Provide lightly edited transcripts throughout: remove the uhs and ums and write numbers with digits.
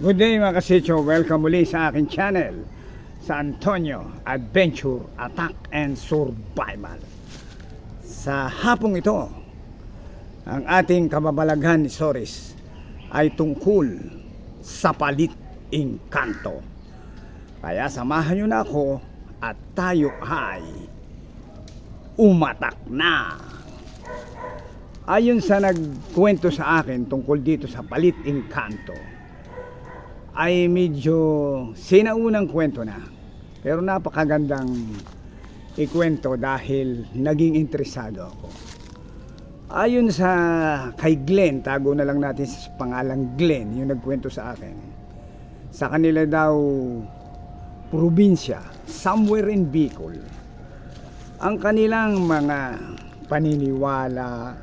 Good day mga kasityo, welcome muli sa aking channel sa Antonio Adventure Attack and Survival. Sa hapong ito, ang ating kababalaghan ni Soris ay tungkol sa palit engkanto. Kaya samahan nyo na ako at tayo ay umatak na. Ayon sa nagkwento sa akin tungkol dito sa palit engkanto, ay medyo sinaunang kwento na, pero napakagandang ikwento dahil naging interesado ako. Ayon sa kay Glenn, tago na lang natin sa pangalang Glenn, yung nagkwento sa akin, sa kanila daw probinsya, somewhere in Bicol, ang kanilang mga paniniwala,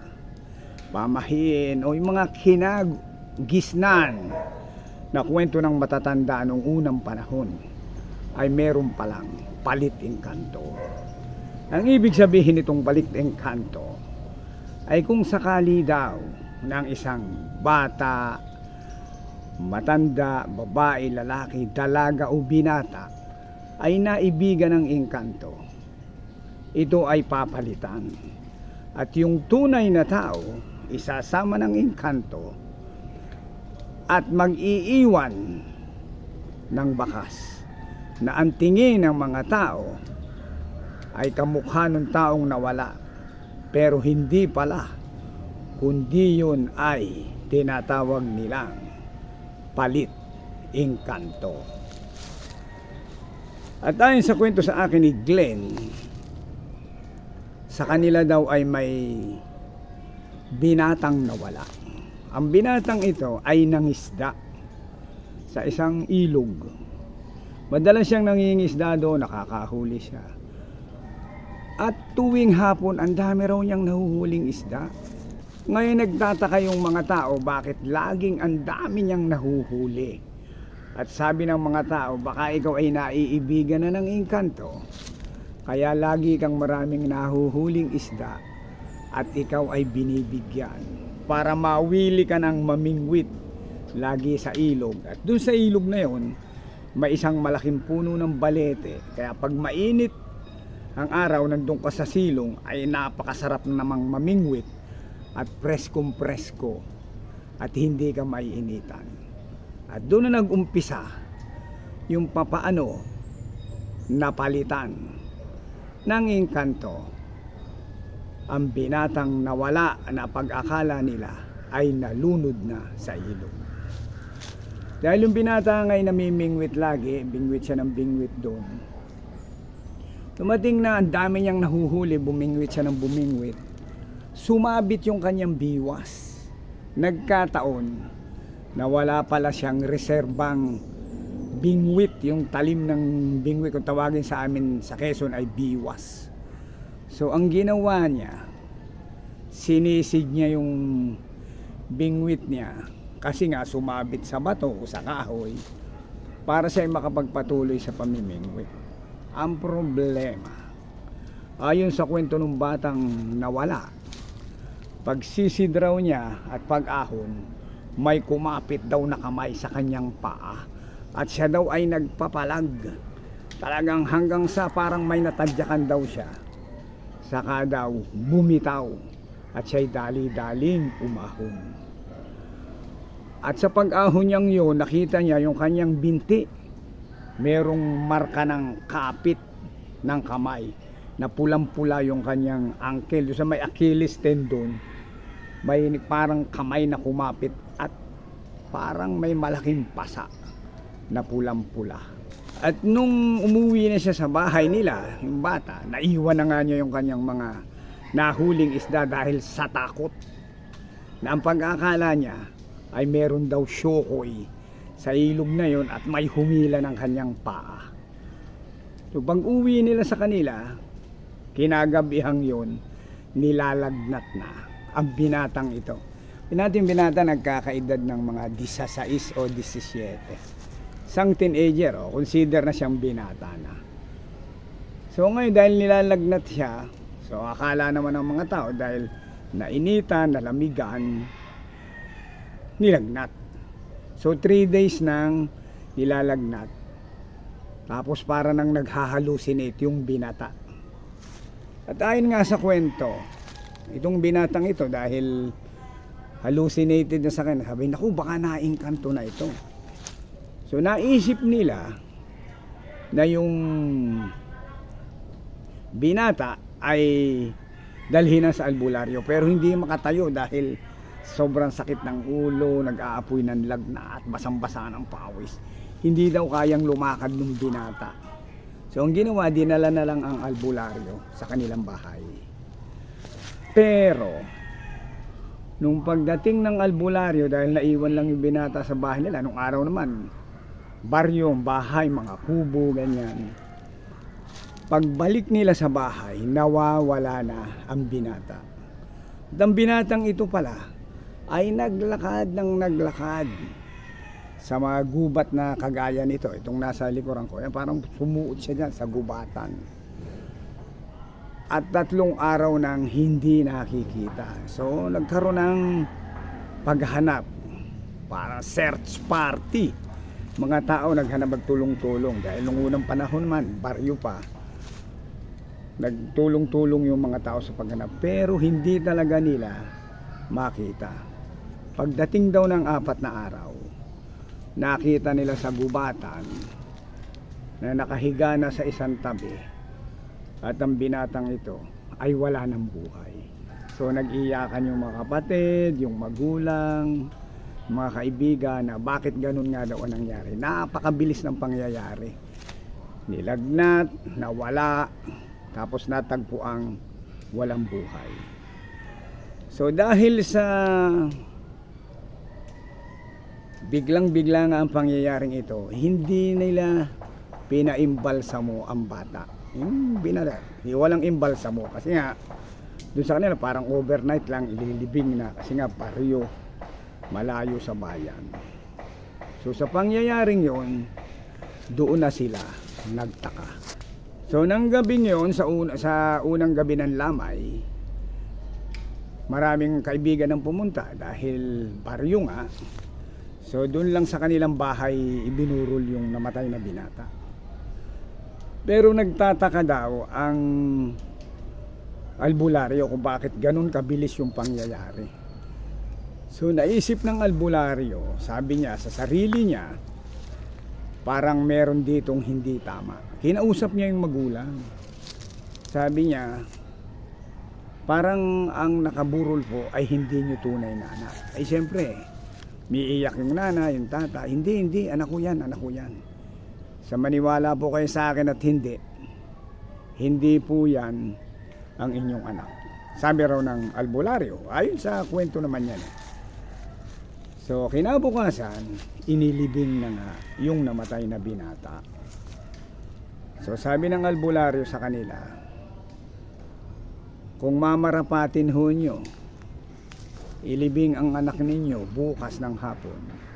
pamahiin o yung mga kinagisnan na kwento ng matatanda noong unang panahon ay meron palang palit engkanto. Ang ibig sabihin nitong palit engkanto ay kung sakali daw ng isang bata, matanda, babae, lalaki, dalaga o binata ay naibigan ng engkanto, ito ay papalitan. At yung tunay na tao isasama ng engkanto at mag-iiwan ng bakas na ang tingin ng mga tao ay kamukha ng taong nawala, pero hindi pala, kundi yun ay tinatawag nilang palit engkanto. At ayon sa kwento sa akin ni Glenn, sa kanila daw ay may binatang nawala. Ang binatang ito ay nangisda sa isang ilog. Madalas siyang nangingisda doon, nakakahuli siya. At tuwing hapon, ang dami raw niyang nahuhuling isda. Ngayon nagtataka yung mga tao bakit laging ang dami niyang nahuhuli. At sabi ng mga tao, baka ikaw ay naiibigan na ng engkanto, kaya lagi kang maraming nahuhuling isda at ikaw ay binibigyan para mawili ka ng mamingwit lagi sa ilog. At doon sa ilog na yon, may isang malaking puno ng balete, kaya pag mainit ang araw, nandun ka sa silong, ay napakasarap namang mamingwit at preskong presko at hindi ka maiinitan. At doon na nag-umpisa yung papaano napalitan ng engkanto ang binatang nawala na pag-akala nila ay nalunod na sa ilog. Dahil yung binata ngay namimingwit lagi, bingwit siya ng bingwit doon. Tumating na ang dami niyang nahuhuli, bumingwit siya ng bumingwit. Sumabit yung kanyang biwas. Nagkataon na wala pala siyang reserbang bingwit, yung talim ng bingwit kung tawagin sa amin sa Quezon ay biwas. So ang ginawa niya, sinisid niya yung bingwit niya kasi nga sumabit sa bato o sa kahoy para siya makapagpatuloy sa pamimingwit. Ang problema, ayon sa kwento ng batang nawala, pagsisid raw niya at pag-ahon, may kumapit daw na kamay sa kanyang paa at siya daw ay nagpapalag talagang hanggang sa parang may natadyakan daw siya. Saka daw bumitaw at siya'y dali-daling umahon. At sa pag-ahon niyang yun, nakita niya yung kanyang binti, merong marka ng kapit ng kamay na pulang-pula yung kanyang ankle. Sa may Achilles tendon, may parang kamay na kumapit at parang may malaking pasa na pulang-pula. At nung umuwi na siya sa bahay nila, yung bata, naiwan na nga niya yung kanyang mga nahuling isda dahil sa takot na ang pag-akala niya ay meron daw syokoy sa ilog na yon at may humila ng kanyang paa. So pag uwi nila sa kanila, kinagabihang yon, nilalagnat na ang binatang ito. Yung binata nagkakaedad ng mga 16 o 17. Isang teenager, consider na siyang binata na. So ngayon dahil nilalagnat siya, so akala naman ng mga tao dahil nainitan, nalamigan, nilagnat. So 3 days nang nilalagnat. Tapos para nang naghahalusinate yung binata. At ayon nga sa kwento, itong binatang ito dahil hallucinated na sa kanya, sabi, naku, baka naingkanto na ito. So naisip nila na yung binata ay dalhin na sa albularyo, pero hindi makatayo dahil sobrang sakit ng ulo, nag-aapoy ng lagnat, basang-basa ng pawis. Hindi daw kayang lumakad ng binata. So ang ginawa, dinala na lang ang albularyo sa kanilang bahay. Pero nung pagdating ng albularyo, dahil naiwan lang yung binata sa bahay nila, nung araw naman baryo, bahay, mga kubo, ganyan. Pagbalik nila sa bahay, nawawala na ang binata. At ang binatang ito pala ay naglakad ng naglakad sa mga gubat na kagaya nito. Itong nasa likuran ko, yan, parang sumuot siya dyan sa gubatan. At 3 araw nang hindi nakikita. So nagkaroon ng paghanap, parang search party. Mga tao naghanap, magtulong-tulong dahil nung unang panahon man, baryo pa, nagtulong-tulong yung mga tao sa paghanap, pero hindi talaga nila makita. Pagdating daw ng 4 na araw, nakita nila sa gubatan na nakahiga na sa isang tabi, at ang binatang ito ay wala ng buhay. So nag-iyakan yung mga kapatid, yung magulang, mga kaibigan, na bakit ganun nga daw ang nangyari. Napakabilis ng pangyayari. Nilagnat, nawala, tapos natagpo ang walang buhay. So dahil sa biglang-bigla nga ang pangyayaring ito, hindi nila pinaimbalsamo ang bata. Binala, walang imbalsamo kasi nga doon sa kanila parang overnight lang ililibing na, kasi nga baryo, malayo sa bayan. So sa pangyayaring yon, doon na sila nagtaka. So nang gabing yon, sa unang gabi ng lamay, maraming kaibigan ang pumunta dahil baryo nga. So doon lang sa kanilang bahay ibinurol yung namatay na binata. Pero nagtataka daw ang albularyo kung bakit ganun kabilis yung pangyayari. So naisip ng albularyo, sabi niya sa sarili niya, parang meron ditong hindi tama. Kinausap niya yung magulang. Sabi niya, parang ang nakaburol po ay hindi niyo tunay na anak. Ay siyempre, miiyak yung nana, yung tata. Hindi, anak ko yan, anak ko yan. Sa maniwala po kayo sa akin at hindi po yan ang inyong anak. Sabi raw ng albularyo, ayon sa kwento naman yan. So kinabukasan, inilibing na nga yung namatay na binata. So sabi ng albularyo sa kanila, kung mamarapatin ho nyo, ilibing ang anak ninyo bukas ng hapon,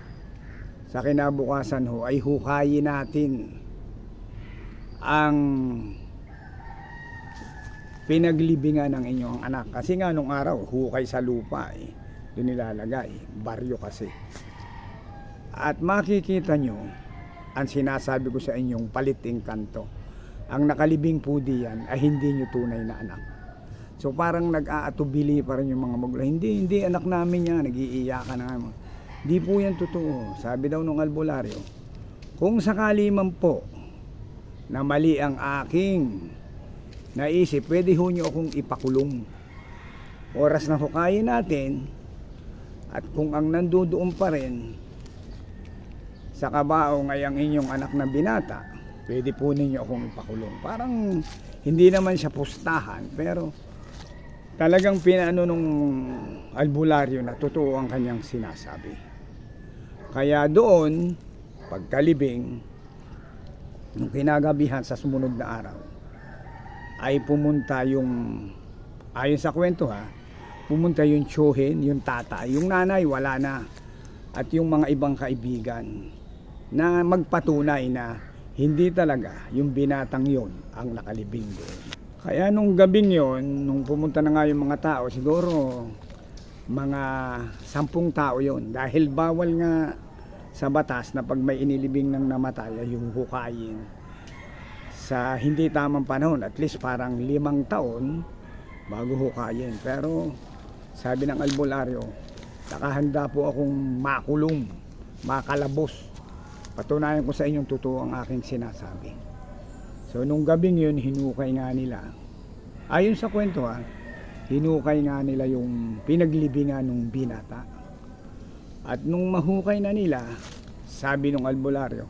sa kinabukasan ho ay hukayin natin ang pinaglibingan ng inyong anak. Kasi nga nung araw, hukay sa lupa doon nilalagay, baryo kasi. At makikita nyo ang sinasabi ko sa inyong paliting kanto. Ang nakalibing po diyan ay hindi nyo tunay na anak. So parang nag-aatubili pa rin yung mga magulang. Hindi anak namin yan, nag-iiyakan na nga. Di po yan totoo. Sabi daw nung albularyo, kung sakali man po na mali ang aking naisip, pwede ho nyo akong ipakulong. Oras na hukayin natin, at kung ang nandoon pa rin sa kabao ay ang inyong anak na binata, pwede po ninyo akong ipakulong. Parang hindi naman siya pustahan, pero talagang pinaano nung albularyo na totoo ang kanyang sinasabi. Kaya doon, pagkalibing, nung kinagabihan sa sumunod na araw, ay pumunta yung, ayon sa kwento pumunta yung tsuhin, yung tata, yung nanay wala na, at yung mga ibang kaibigan na magpatunay na hindi talaga yung binatang yon ang nakalibing doon. Kaya nung gabing yon, nung pumunta na nga yung mga tao, siguro mga 10 tao yon, dahil bawal nga sa batas na pag may inilibing ng namatay ay yung hukayin sa hindi tamang panahon, at least parang 5 taon bago hukayin. Pero sabi ng albularyo, nakahanda po akong makulong, makalabos. Patunayan ko sa inyong totoo ang aking sinasabi. So nung gabing yun, hinukay nga nila. Ayon sa kwento hinukay nga nila yung pinaglibingan ng binata. At nung mahukay na nila, sabi ng albularyo,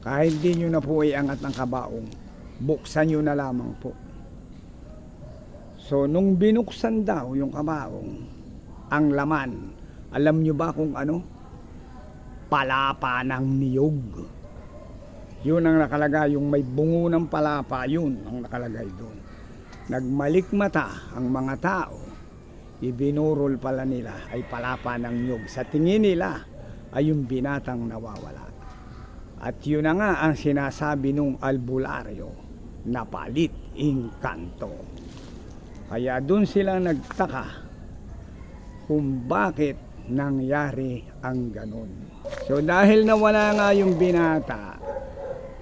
kahit di nyo na po iangat ng kabaong, buksan nyo na lamang po. So nung binuksan daw yung kabaong, ang laman, alam nyo ba kung ano? Palapa ng niyog. Yun ang nakalagay, yung may bungo ng palapa, yun ang nakalagay doon. Nagmalikmata ang mga tao, ibinurol pala nila ay palapa ng niyog. Sa tingin nila ay yung binatang nawawala. At yun na nga ang sinasabi nung albularyo, napalit engkanto. Kaya doon sila nagtaka kung bakit nangyari ang ganun. So dahil nawala nga yung binata,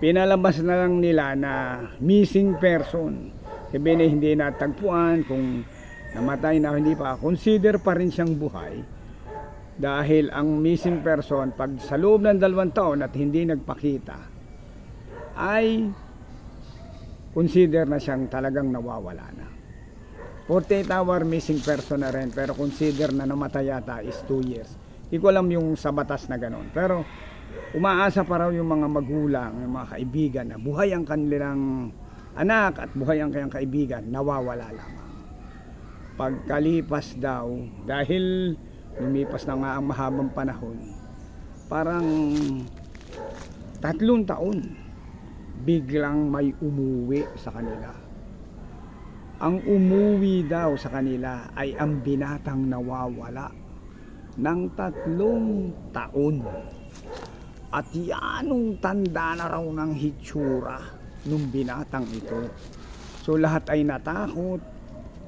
pinalabas na lang nila na missing person. Sabi na hindi natagpuan kung namatay na hindi pa, consider pa rin siyang buhay. Dahil ang missing person, pag sa loob ng 2 taon at hindi nagpakita, ay consider na siyang talagang nawawala na. 48 hour missing person na rin, pero consider na namatay yata is 2 years. Hindi ko alam yung sa batas na gano'n. Pero umaasa pa raw yung mga magulang, yung mga kaibigan na buhay ang kanilang anak at buhay ang kanyang kaibigan, nawawala lamang. Pagkalipas daw, dahil lumipas na nga ang mahabang panahon, parang 3 taon, biglang may umuwi sa kanila. Ang umuwi daw sa kanila ay ang binatang nawawala ng 3 taon. At yanong tanda na raw ng hitsura nung binatang ito. So lahat ay natakot,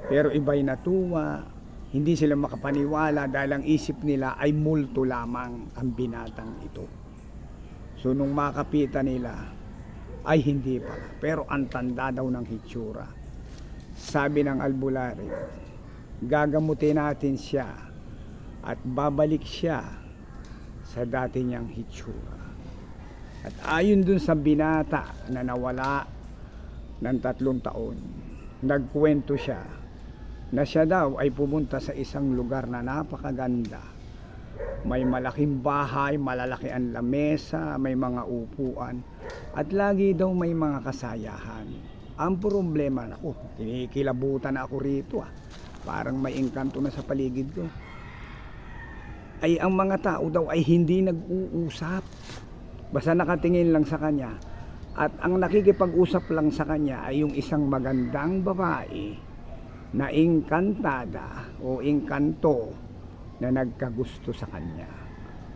pero iba'y natuwa. Hindi sila makapaniwala dahil ang isip nila ay multo lamang ang binatang ito. So nung makapitan nila, ay hindi pala, pero ang tanda daw ng hitsura. Sabi ng albularyo, gagamutin natin siya at babalik siya sa dati niyang hitsura. At ayon dun sa binata na nawala ng 3 taon, nagkwento siya na siya daw ay pumunta sa isang lugar na napakaganda. May malaking bahay, malalaki ang lamesa, may mga upuan, at lagi daw may mga kasayahan. Ang problema, naku, kinikilabutan na ako rito parang may engkanto na sa paligid ko. Ay ang mga tao daw ay hindi nag-uusap, basta nakatingin lang sa kanya. At ang nakikipag-usap lang sa kanya ay yung isang magandang babae na engkantada o engkanto na nagkagusto sa kanya.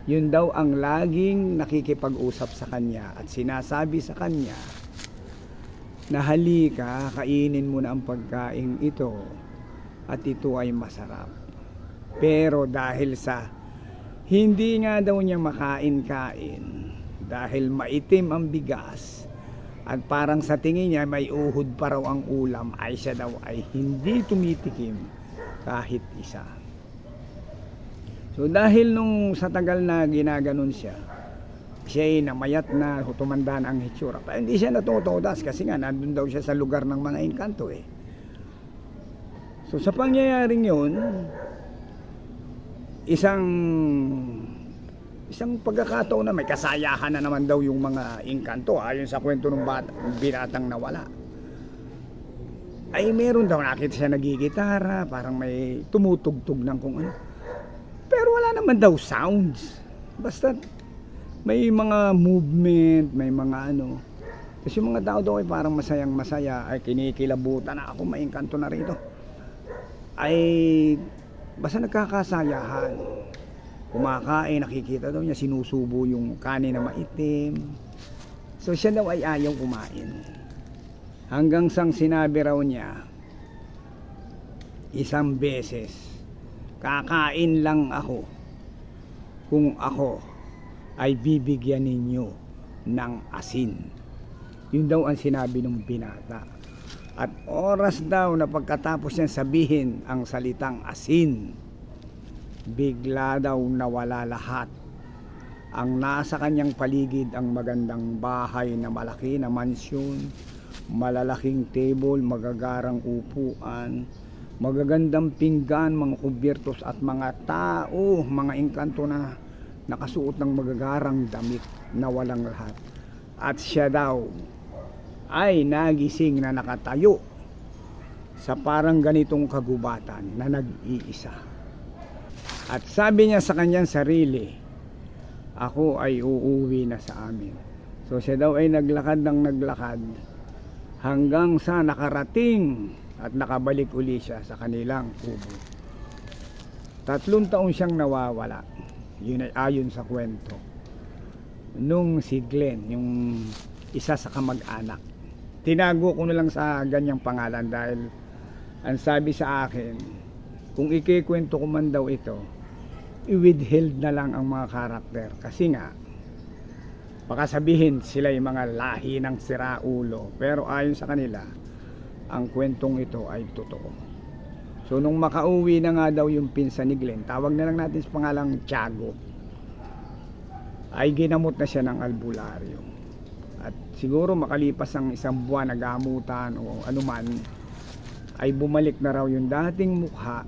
Yun daw ang laging nakikipag-usap sa kanya at sinasabi sa kanya na halika, kainin mo na ang pagkain ito at ito ay masarap. Pero dahil sa hindi nga daw niya makain-kain, dahil maitim ang bigas at parang sa tingin niya may uhod pa raw ang ulam, ay siya daw ay hindi tumitikim kahit isa. So dahil nung sa tagal na ginaganon siya ay namayat na, tumanda na ang hitsura. Pero hindi siya natutodas kasi nga nandun daw siya sa lugar ng mga engkanto So sa pangyayaring yun, isang pagkakataon na may kasayahan na naman daw yung mga engkanto ayon sa kwento ng binatang nawala. Ay meron daw nakita siya nagigitara, parang may tumutugtog ng kung ano. Pero wala naman daw sounds. Basta may mga movement, may mga ano. Kasi yung mga tao daw ay parang masayang masaya, ay kinikilabutan na ako, may engkanto na rito. Ay basta nagkakasayahan. Kumakain, nakikita daw niya, sinusubo yung kanin na maitim. So siya daw ay ayaw kumain. Hanggang sang sinabi raw niya, isang beses, kakain lang ako kung ako ay bibigyan ninyo ng asin. Yun daw ang sinabi ng binata. At oras daw na pagkatapos niya sabihin ang salitang asin, bigla daw nawala lahat. Ang nasa kanyang paligid ang magandang bahay na malaki na mansyon, malalaking table, magagarang upuan, magagandang pinggan, mga kubyertos at mga tao, mga engkanto na nakasuot ng magagarang damit na walang lahat. At siya daw ay nagising na nakatayo sa parang ganitong kagubatan na nag-iisa. At sabi niya sa kanyang sarili, ako ay uuwi na sa amin. So siya daw ay naglakad ng naglakad hanggang sa nakarating at nakabalik uli siya sa kanilang kubo. 3 taon siyang nawawala. Yun ay ayon sa kwento nung si Glenn, yung isa sa kamag-anak. Tinago ko na lang sa ganyang pangalan dahil ang sabi sa akin, kung ikikwento ko man daw ito, i-withheld na lang ang mga karakter. Kasi nga, baka sabihin sila yung mga lahi ng siraulo. Pero ayon sa kanila, ang kwentong ito ay totoo. So nung makauwi na nga daw yung pinsan ni Glenn, tawag na lang natin sa pangalang Tiago, ay ginamot na siya ng albularyo. At siguro makalipas ang 1 buwan na gamutan o anuman, ay bumalik na raw yung dating mukha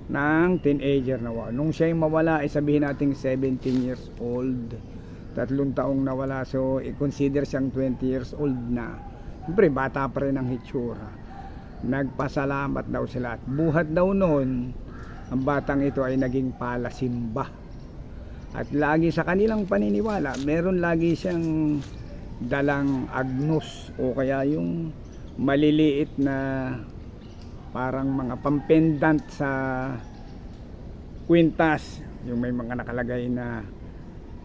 ng teenager na wala. Nung siya'y mawala, ay sabihin nating 17 years old, 3 taong nawala, so i-consider siyang 20 years old na. Siyempre bata pa rin ang hitsura. Nagpasalamat daw sila at buhat daw noon ang batang ito ay naging palasimba. At lagi sa kanilang paniniwala, meron lagi siyang dalang agnos o kaya yung maliliit na parang mga pampendant sa kwintas, yung may mga nakalagay na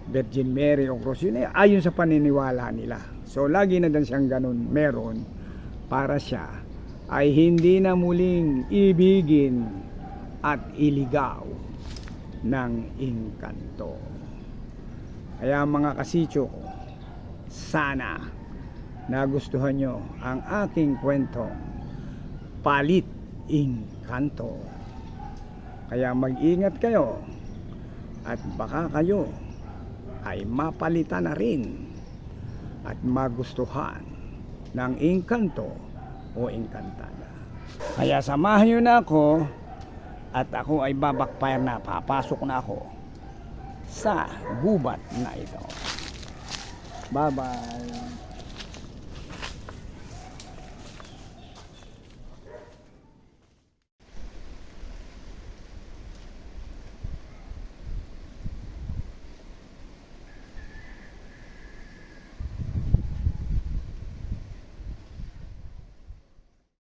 Virgin Mary o cross, yun ay ayon sa paniniwala nila. So lagi na din siyang ganun meron para siya ay hindi na muling ibigin at iligaw ng engkanto. Kaya mga kasitso ko, sana nagustuhan nyo ang aking kwentong Palit Engkanto. Kaya mag-ingat kayo at baka kayo ay mapalitan na rin at magustuhan ng engkanto o engkantada. Kaya samahan nyo na ako at ako ay babakfire na, papasok na ako sa gubat na ito. Bye bye.